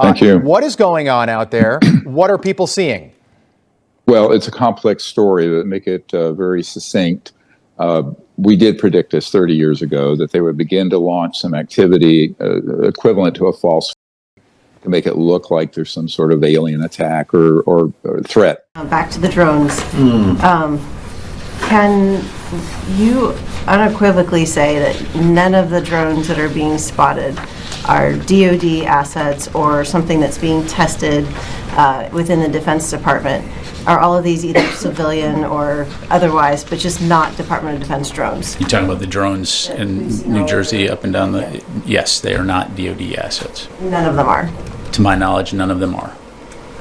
Thank you. What is going on out there? What are people seeing? Well, it's a complex story. To make it very succinct, we did predict this 30 years ago that they would begin to launch some activity equivalent to a false to make it look like there's some sort of alien attack or threat. Back to the drones. Can you unequivocally say that none of the drones that are being spotted are DoD assets or something that's being tested within the Defense Department? Are all of these either civilian or otherwise, but just not Department of Defense drones? You're talking about the drones in New Jersey up and down the... Yes, they are not DoD assets. None of them are? To my knowledge, none of them are.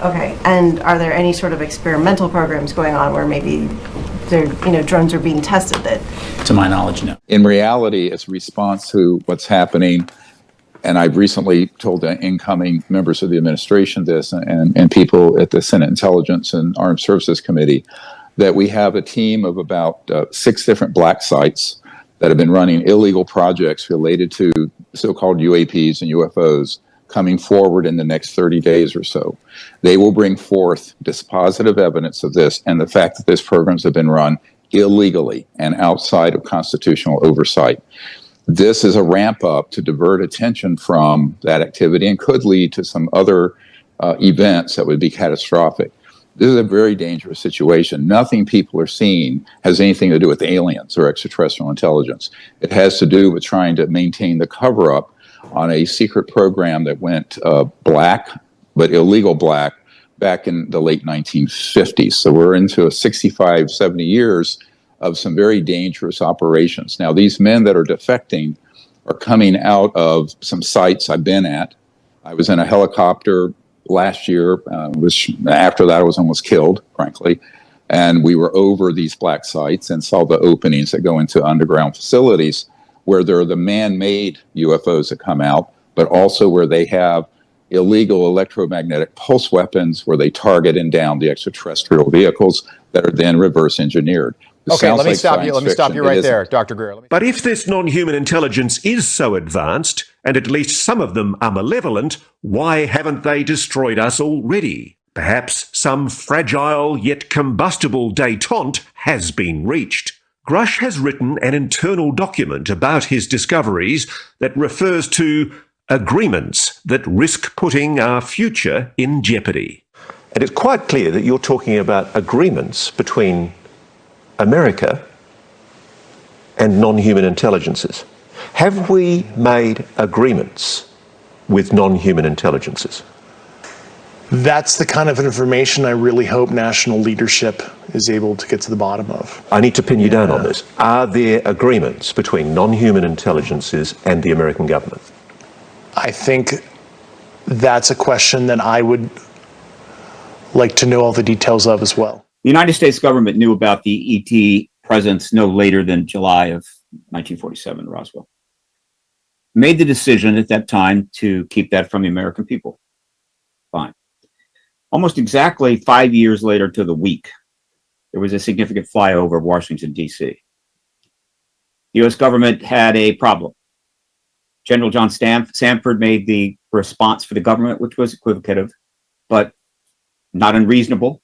Okay, and are there any sort of experimental programs going on where maybe drones are being tested that... To my knowledge, no. In reality, it's a response to what's happening. And I've recently told the incoming members of the administration this and people at the Senate Intelligence and Armed Services Committee that we have a team of about 6 different black sites that have been running illegal projects related to so-called UAPs and UFOs coming forward in the next 30 days or so. They will bring forth dispositive evidence of this and the fact that these programs have been run illegally and outside of constitutional oversight. This is a ramp up to divert attention from that activity and could lead to some other events that would be catastrophic. This is a very dangerous situation. Nothing people are seeing has anything to do with aliens or extraterrestrial intelligence. It has to do with trying to maintain the cover up on a secret program that went black, but illegal black, back in the late 1950s. So we're into a 65, 70 years of some very dangerous operations. Now, these men that are defecting are coming out of some sites I've been at. I was in a helicopter last year, which after that I was almost killed, frankly. And we were over these black sites and saw the openings that go into underground facilities where there are the man-made UFOs that come out, but also where they have illegal electromagnetic pulse weapons where they target and down the extraterrestrial vehicles that are then reverse engineered. Okay, let me stop you right there, Dr. Greer. But if this non-human intelligence is so advanced, and at least some of them are malevolent, why haven't they destroyed us already? Perhaps some fragile yet combustible détente has been reached. Grush has written an internal document about his discoveries that refers to agreements that risk putting our future in jeopardy. And it's quite clear that you're talking about agreements between America and non-human intelligences. Have we made agreements with non-human intelligences? That's the kind of information I really hope national leadership is able to get to the bottom of. I need to pin you down on this. Are there agreements between non-human intelligences and the American government? I think that's a question that I would like to know all the details of as well. The United States government knew about the ET presence no later than July of 1947 in Roswell. Made the decision at that time to keep that from the American people. Fine. Almost exactly 5 years later to the week, there was a significant flyover of Washington, D.C. The U.S. government had a problem. General John Sanford made the response for the government, which was equivocative, but not unreasonable.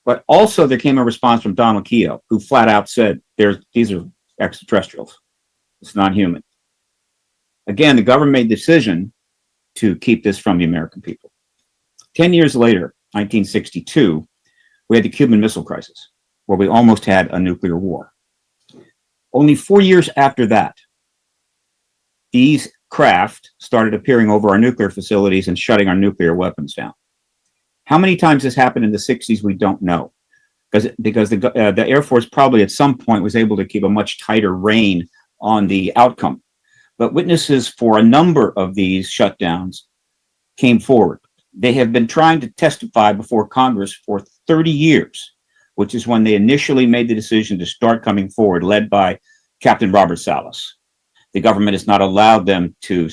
But also there came a response from Donald Keogh, who flat out said, these are extraterrestrials. It's not human. Again, the government made the decision to keep this from the American people. 10 years later, 1962, we had the Cuban Missile Crisis, where we almost had a nuclear war. Only 4 years after that, these craft started appearing over our nuclear facilities and shutting our nuclear weapons down. How many times this happened in the 60s, we don't know. Because the Air Force probably at some point was able to keep a much tighter rein on the outcome. But witnesses for a number of these shutdowns came forward. They have been trying to testify before Congress for 30 years, which is when they initially made the decision to start coming forward, led by Captain Robert Salas. The government has not allowed them to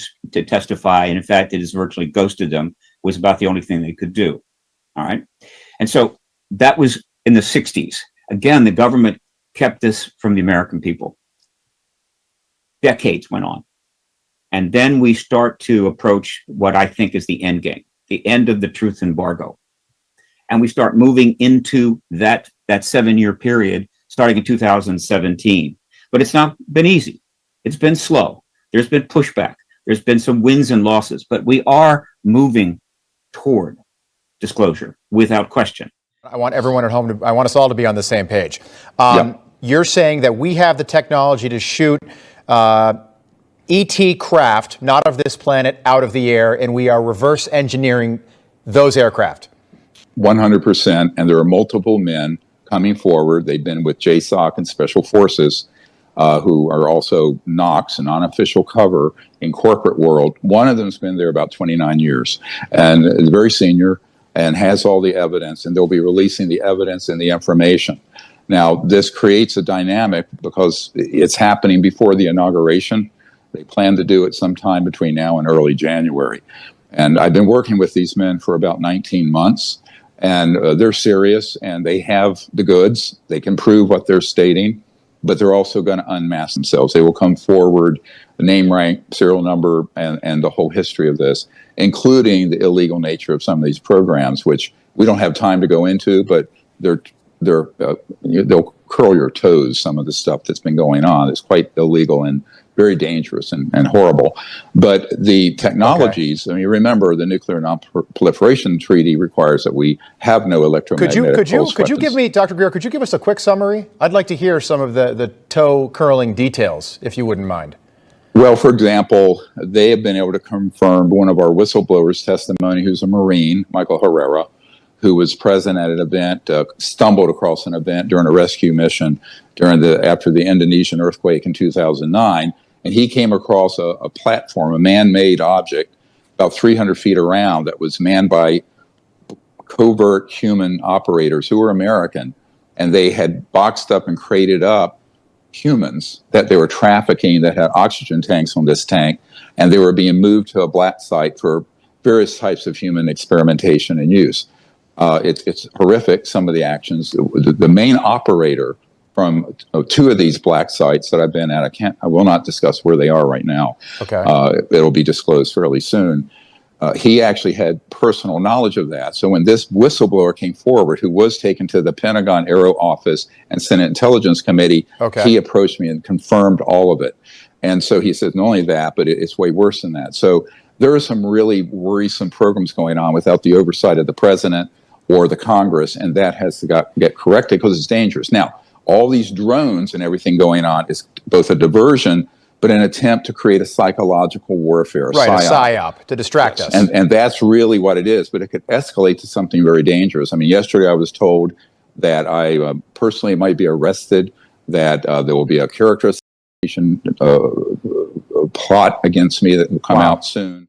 testify, and in fact, it has virtually ghosted them. It was about the only thing they could do. All right. And so that was in the 60s. Again, the government kept this from the American people. Decades went on. And then we start to approach what I think is the end game. the end of the truth embargo. And we start moving into that 7-year period starting in 2017. But it's not been easy. It's been slow. There's been pushback. There's been some wins and losses, but we are moving toward disclosure without question. I want everyone at home I want us all to be on the same page. Yep. You're saying that we have the technology to shoot ET craft, not of this planet, out of the air, and we are reverse engineering those aircraft. 100%. And there are multiple men coming forward. They've been with JSOC and Special Forces, who are also NOCs, an unofficial cover in corporate world. One of them's been there about 29 years and is very senior and has all the evidence, and they'll be releasing the evidence and the information. Now, this creates a dynamic because it's happening before the inauguration. They plan to do it sometime between now and early January. And I've been working with these men for about 19 months, and they're serious, and they have the goods. They can prove what they're stating, but they're also going to unmask themselves. They will come forward, the name, rank, serial number, and the whole history of this, including the illegal nature of some of these programs, which we don't have time to go into, but they'll curl your toes, some of the stuff that's been going on. It's quite illegal and very dangerous and horrible. But the technologies, I mean, remember the Nuclear Non-Proliferation Treaty requires that we have no electromagnetic pulse Could you give weapons. me, Dr. Greer, could you give us a quick summary? I'd like to hear some of the toe curling details, if you wouldn't mind. Well, for example, they have been able to confirm one of our whistleblowers' testimony, who's a Marine, Michael Herrera, who was present at an event, stumbled across an event during a rescue mission after the Indonesian earthquake in 2009. And he came across a platform, a man-made object, about 300 feet around, that was manned by covert human operators who were American. And they had boxed up and crated up humans that they were trafficking that had oxygen tanks on this tank. And they were being moved to a black site for various types of human experimentation and use. It's horrific, some of the actions. The main operator from two of these black sites that I've been at, I will not discuss where they are right now. Okay. It'll be disclosed fairly soon. He actually had personal knowledge of that. So when this whistleblower came forward, who was taken to the Pentagon Aero Office and Senate Intelligence Committee, he approached me and confirmed all of it. And so he said, not only that, but it's way worse than that. So there are some really worrisome programs going on without the oversight of the president or the Congress, and that has to get corrected because it's dangerous. Now, all these drones and everything going on is both a diversion, but an attempt to create a psychological warfare, a psyop, to distract us. And that's really what it is, but it could escalate to something very dangerous. I mean, yesterday I was told that I personally might be arrested, that there will be a character assassination plot against me that will come out soon.